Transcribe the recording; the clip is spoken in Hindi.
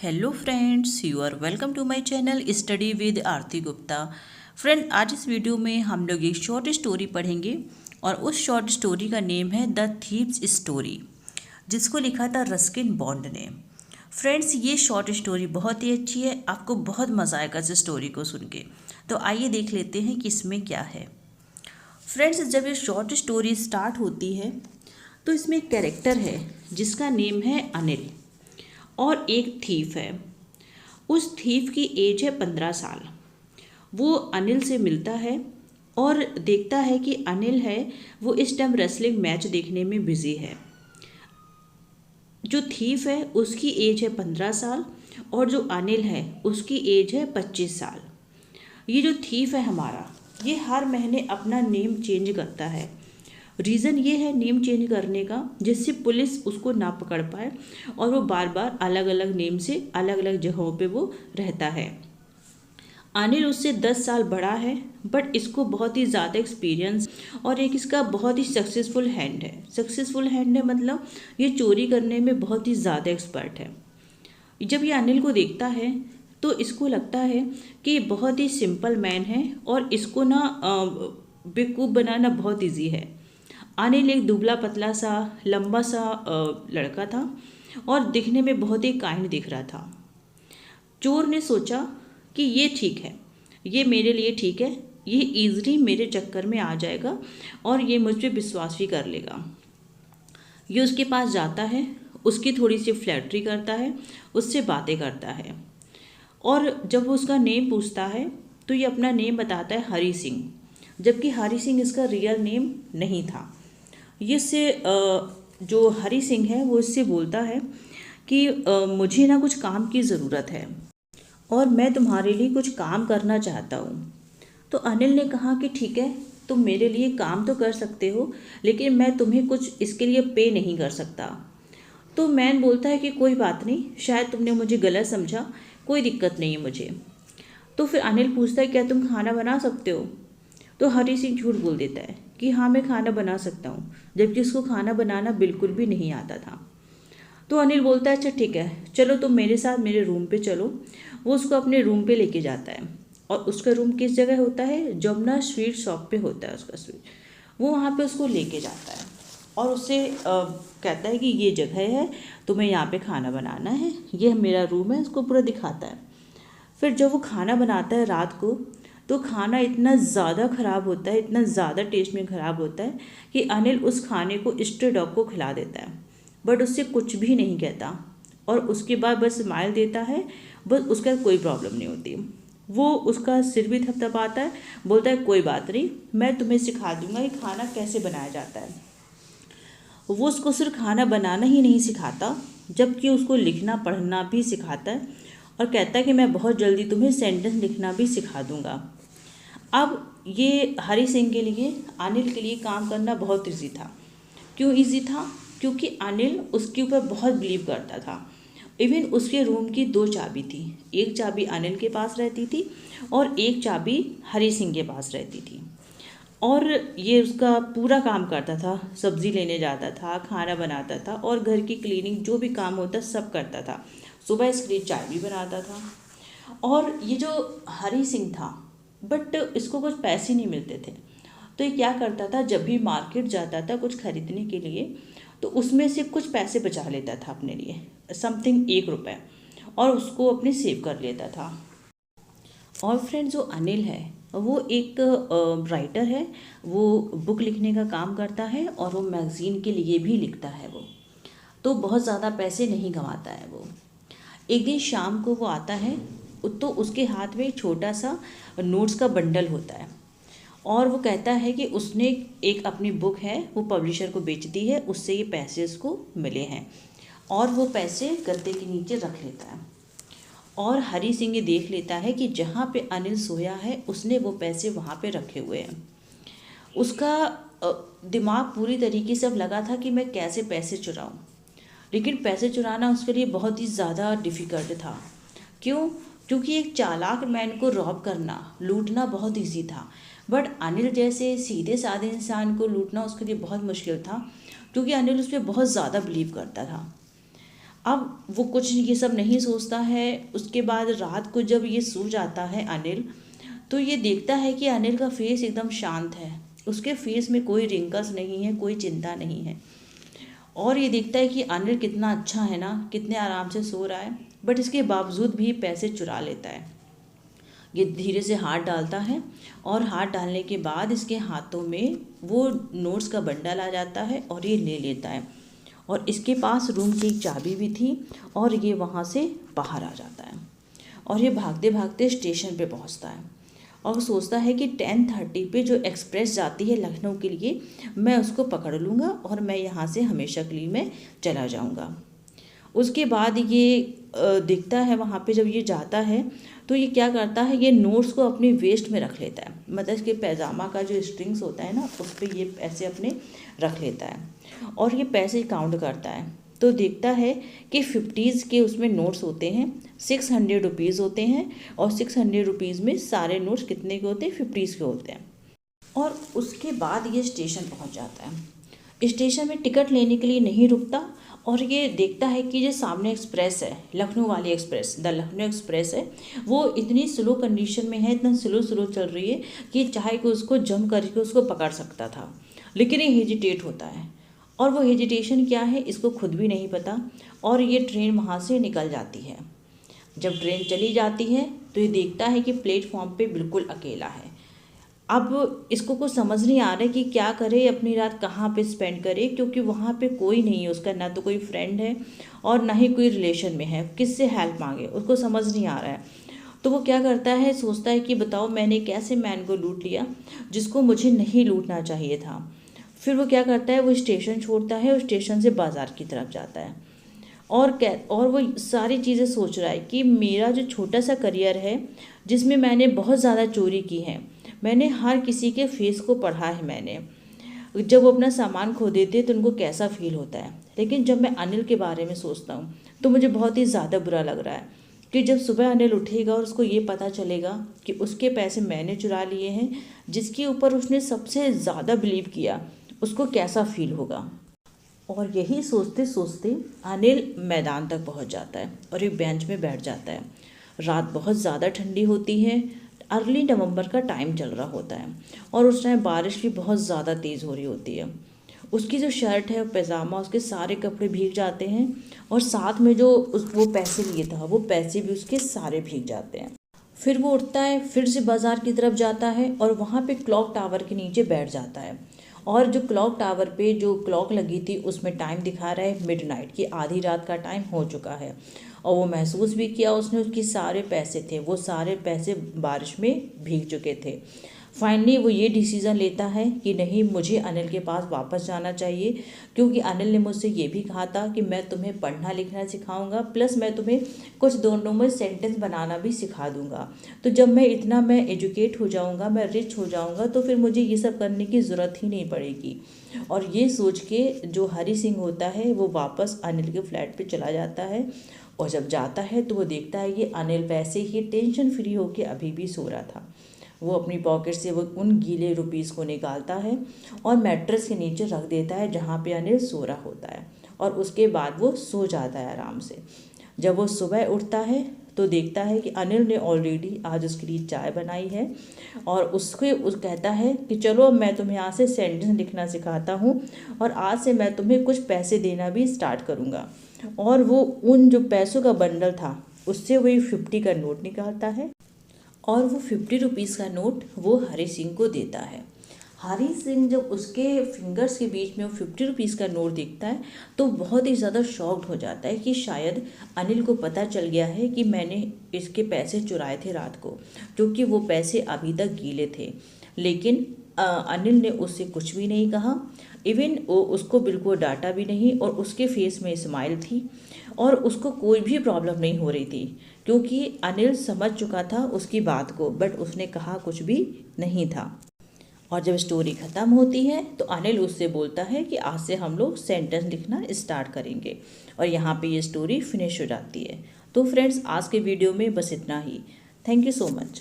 Hello friends, you are welcome to my channel study with Aarti Gupta. Friend, आज इस वीडियो में हम लोग एक शॉर्ट स्टोरी पढ़ेंगे और उस शॉर्ट स्टोरी का नेम है द थीव्स स्टोरी, जिसको लिखा था रस्किन बॉन्ड ने। फ्रेंड्स, ये शॉर्ट स्टोरी बहुत ही अच्छी है, आपको बहुत मज़ा आएगा इस स्टोरी को सुन के। तो आइए देख लेते हैं कि इसमें क्या है। फ्रेंड्स, जब ये शॉर्ट स्टोरी स्टार्ट होती है तो इसमें एक कैरेक्टर है जिसका नेम है अनिल और एक थीफ है। उस थीफ की एज है 15 साल। वो अनिल से मिलता है और देखता है कि अनिल है वो इस टाइम रेसलिंग मैच देखने में बिजी है। जो थीफ है उसकी एज है 15 साल और जो अनिल है उसकी एज है 25 साल। ये जो थीफ है हमारा, ये हर महीने अपना नेम चेंज करता है। रीज़न ये है नेम चेंज करने का, जिससे पुलिस उसको ना पकड़ पाए और वो बार बार अलग अलग नेम से अलग अलग जगहों पे वो रहता है। अनिल उससे 10 साल बड़ा है, बट इसको बहुत ही ज़्यादा एक्सपीरियंस और एक इसका बहुत ही सक्सेसफुल हैंड है। सक्सेसफुल हैंड है मतलब ये चोरी करने में बहुत ही ज़्यादा एक्सपर्ट है। जब ये अनिल को देखता है तो इसको लगता है कि बहुत ही सिंपल मैन है और इसको ना बेवकूफ़ बनाना बहुत ईजी है। अनिल एक दुबला पतला सा लंबा सा लड़का था और दिखने में बहुत ही काइंड दिख रहा था। चोर ने सोचा कि ये ठीक है, ये मेरे लिए ठीक है, ये ईजिली मेरे चक्कर में आ जाएगा और ये मुझ पर विश्वास भी कर लेगा। ये उसके पास जाता है, उसकी थोड़ी सी फ्लैटरी करता है, उससे बातें करता है और जब वो उसका नेम पूछता है तो ये अपना नेम बताता है हरी सिंह, जबकि हरी सिंह इसका रियल नेम नहीं था। ये से जो हरी सिंह है वो इससे बोलता है कि मुझे ना कुछ काम की ज़रूरत है और मैं तुम्हारे लिए कुछ काम करना चाहता हूँ। तो अनिल ने कहा कि ठीक है, तुम मेरे लिए काम तो कर सकते हो, लेकिन मैं तुम्हें कुछ इसके लिए पे नहीं कर सकता। तो मैन बोलता है कि कोई बात नहीं, शायद तुमने मुझे गलत समझा, कोई दिक्कत नहीं है मुझे। तो फिर अनिल पूछता है क्या तुम खाना बना सकते हो? तो हरी सिंह झूठ बोल देता है कि हाँ मैं खाना बना सकता हूँ, जबकि उसको खाना बनाना बिल्कुल भी नहीं आता था। तो अनिल बोलता है अच्छा ठीक है, चलो तुम मेरे साथ मेरे रूम पे चलो। वो उसको अपने रूम पे लेके जाता है और उसका रूम किस जगह होता है? जमुना स्वीट शॉप पे होता है उसका स्वीट। वो वहाँ पे उसको लेके जाता है और उससे कहता है कि ये जगह है, तुम्हें यहाँ पे खाना बनाना है, ये मेरा रूम है, उसको पूरा दिखाता है। फिर जब वो खाना बनाता है रात को, तो खाना इतना ज़्यादा ख़राब होता है, इतना ज़्यादा टेस्ट में ख़राब होता है कि अनिल उस खाने को स्ट्रे डॉग को खिला देता है, बट उससे कुछ भी नहीं कहता और उसके बाद बस स्माइल देता है। बस उसका कोई प्रॉब्लम नहीं होती। वो उसका सिर भी थपथपाता है, बोलता है कोई बात नहीं, मैं तुम्हें सिखा दूंगा कि खाना कैसे बनाया जाता है। वो उसको सिर्फ खाना बनाना ही नहीं सिखाता, जबकि उसको लिखना पढ़ना भी सिखाता है और कहता है कि मैं बहुत जल्दी तुम्हें सेंटेंस लिखना भी सिखा दूंगा। अब ये हरी सिंह के लिए, अनिल के लिए काम करना बहुत ईजी था। क्यों ईजी था? क्योंकि अनिल उसके ऊपर बहुत बिलीव करता था। इवन उसके रूम की 2 चाबी थी, एक चाबी अनिल के पास रहती थी और एक चाबी हरी सिंह के पास रहती थी। और ये उसका पूरा काम करता था, सब्ज़ी लेने जाता था, खाना बनाता था और घर की क्लीनिंग जो भी काम होता सब करता था। सुबह इसके लिए चाय भी बनाता था। और ये जो हरी सिंह था, बट इसको कुछ पैसे नहीं मिलते थे, तो ये क्या करता था, जब भी मार्केट जाता था कुछ खरीदने के लिए, तो उसमें से कुछ पैसे बचा लेता था अपने लिए, समथिंग 1 रुपये, और उसको अपने सेव कर लेता था। और फ्रेंड, जो अनिल है वो एक राइटर है, वो बुक लिखने का काम करता है और वो मैगज़ीन के लिए भी लिखता है। वो तो बहुत ज़्यादा पैसे नहीं कमाता है। वो एक दिन शाम को वो आता है तो उसके हाथ में एक छोटा सा नोट्स का बंडल होता है और वो कहता है कि उसने एक अपनी बुक है वो पब्लिशर को बेच दी है, उससे ये पैसे उसको मिले हैं और वो पैसे गद्दे के नीचे रख लेता है। और हरी सिंह ये देख लेता है कि जहाँ पे अनिल सोया है उसने वो पैसे वहाँ पे रखे हुए हैं। उसका दिमाग पूरी तरीके से अब लगा था कि मैं कैसे पैसे चुराऊँ, लेकिन पैसे चुराना उसके लिए बहुत ही ज़्यादा डिफ़िकल्ट था। क्यों? क्योंकि एक चालाक मैन को रॉब करना, लूटना बहुत ईजी था, बट अनिल जैसे सीधे साधे इंसान को लूटना उसके लिए बहुत मुश्किल था, क्योंकि अनिल उस पर बहुत ज़्यादा बिलीव करता था। अब वो कुछ ये सब नहीं सोचता है। उसके बाद रात को जब ये सो जाता है अनिल, तो ये देखता है कि अनिल का फेस एकदम शांत है। उसके फेस में कोई रिंकल्स नहीं है, कोई चिंता नहीं है। और ये देखता है कि अनिल कितना अच्छा है ना, कितने आराम से सो रहा है, बट इसके बावजूद भी पैसे चुरा लेता है। ये धीरे से हाथ डालता है और हाथ डालने के बाद इसके हाथों में वो नोट्स का बंडल आ जाता है और ये ले लेता है। और इसके पास रूम की एक चाबी भी थी और ये वहाँ से बाहर आ जाता है और ये भागते भागते स्टेशन पे पहुँचता है और सोचता है कि 10:30 पे जो एक्सप्रेस जाती है लखनऊ के लिए, मैं उसको पकड़ लूँगा और मैं यहाँ से हमेशा के लिए मैं चला जाऊँगा। उसके बाद ये दिखता है वहाँ पे जब ये जाता है तो ये क्या करता है, ये नोट्स को अपनी वेस्ट में रख लेता है। मतलब इसके पैजामा का जो स्ट्रिंग्स होता है ना, उस पर ये पैसे अपने रख लेता है और ये पैसे काउंट करता है। तो देखता है कि 50s के उसमें नोट्स होते हैं, 600 रुपीज़ होते हैं और 600 रुपीज़ में सारे नोट्स कितने के होते हैं, 50s के होते हैं। और उसके बाद ये स्टेशन पहुंच जाता है। स्टेशन में टिकट लेने के लिए नहीं रुकता और ये देखता है कि जो सामने एक्सप्रेस है, लखनऊ वाली एक्सप्रेस, द लखनऊ एक्सप्रेस है, वो इतनी स्लो कंडीशन में है, इतना स्लो चल रही है कि चाहे कि उसको जम करके उसको पकड़ सकता था, लेकिन ये हेजिटेट होता है। और वो हेजिटेशन क्या है इसको खुद भी नहीं पता और ये ट्रेन वहाँ से निकल जाती है। जब ट्रेन चली जाती है तो ये देखता है कि प्लेटफॉर्म पे बिल्कुल अकेला है। अब इसको कुछ समझ नहीं आ रहा है कि क्या करे, अपनी रात कहाँ पे स्पेंड करे, क्योंकि वहाँ पे कोई नहीं है उसका, ना तो कोई फ्रेंड है और ना ही कोई रिलेशन में है, किससे हेल्प मांगे उसको समझ नहीं आ रहा है। तो वो क्या करता है, सोचता है कि बताओ मैंने एक ऐसे मैन को लूट लिया जिसको मुझे नहीं लूटना चाहिए था। फिर वो क्या करता है, वो स्टेशन छोड़ता है और स्टेशन से बाज़ार की तरफ जाता है और वो सारी चीज़ें सोच रहा है कि मेरा जो छोटा सा करियर है जिसमें मैंने बहुत ज़्यादा चोरी की है, मैंने हर किसी के फेस को पढ़ा है, मैंने जब वो अपना सामान खो देते तो उनको कैसा फील होता है। लेकिन जब मैं अनिल के बारे में सोचता हूँ तो मुझे बहुत ही ज़्यादा बुरा लग रहा है कि जब सुबह अनिल उठेगा और उसको ये पता चलेगा कि उसके पैसे मैंने चुरा लिए हैं, जिसके ऊपर उसने सबसे ज़्यादा बिलीव किया, उसको कैसा फील होगा। और यही सोचते सोचते अनिल मैदान तक पहुंच जाता है और एक बेंच में बैठ जाता है। रात बहुत ज़्यादा ठंडी होती है, अर्ली नवंबर का टाइम चल रहा होता है और उस टाइम बारिश भी बहुत ज़्यादा तेज़ हो रही होती है। उसकी जो शर्ट है, पैजामा, उसके सारे कपड़े भीग जाते हैं और साथ में जो वो पैसे लिए था वो पैसे भी उसके सारे भीग जाते हैं। फिर वो उठता है, फिर से बाज़ार की तरफ जाता है और वहाँ पे क्लॉक टावर के नीचे बैठ जाता है। और जो क्लॉक टावर पे जो क्लॉक लगी थी उसमें टाइम दिखा रहा है मिडनाइट की, आधी रात का टाइम हो चुका है। और वो महसूस भी किया उसने, उसके सारे पैसे थे, वो सारे पैसे बारिश में भीग चुके थे। फाइनली वो ये डिसीज़न लेता है कि नहीं, मुझे अनिल के पास वापस जाना चाहिए, क्योंकि अनिल ने मुझसे ये भी कहा था कि मैं तुम्हें पढ़ना लिखना सिखाऊंगा, प्लस मैं तुम्हें कुछ दोनों में सेंटेंस बनाना भी सिखा दूंगा। तो जब मैं एजुकेट हो जाऊंगा, मैं रिच हो जाऊंगा, तो फिर मुझे ये सब करने की ज़रूरत ही नहीं पड़ेगी। और ये सोच के जो हरी सिंह होता है वो वापस अनिल के फ्लैट पे चला जाता है। और जब जाता है तो वो देखता है कि अनिल वैसे ही टेंशन फ्री होके अभी भी सो रहा था। वो अपनी पॉकेट से वो उन गीले रुपीज़ को निकालता है और मैट्रेस के नीचे रख देता है जहाँ पे अनिल सो रहा होता है, और उसके बाद वो सो जाता है आराम से। जब वो सुबह उठता है तो देखता है कि अनिल ने ऑलरेडी आज उसके लिए चाय बनाई है और उस कहता है कि चलो अब मैं तुम्हें यहाँ से सेंटेंस लिखना सिखाता हूँ और आज से मैं तुम्हें कुछ पैसे देना भी स्टार्ट करूँगा। और वो उन जो पैसों का बंडल था उससे वही 50 का नोट निकालता है और वो 50 रुपीज़ का नोट वो हरी सिंह को देता है। हरी सिंह जब उसके फिंगर्स के बीच में वो 50 रुपीज़ का नोट दिखता है तो बहुत ही ज़्यादा शॉक्ड हो जाता है कि शायद अनिल को पता चल गया है कि मैंने इसके पैसे चुराए थे रात को, क्योंकि वो पैसे अभी तक गीले थे। लेकिन अनिल ने उससे कुछ भी नहीं कहा, इवन वो उसको बिल्कुल डांटा भी नहीं, और उसके फेस में स्माइल थी और उसको कोई भी प्रॉब्लम नहीं हो रही थी, क्योंकि अनिल समझ चुका था उसकी बात को, बट उसने कहा कुछ भी नहीं था। और जब स्टोरी ख़त्म होती है तो अनिल उससे बोलता है कि आज से हम लोग सेंटेंस लिखना स्टार्ट करेंगे, और यहाँ पे ये स्टोरी फिनिश हो जाती है। तो फ्रेंड्स, आज के वीडियो में बस इतना ही। Thank you so much.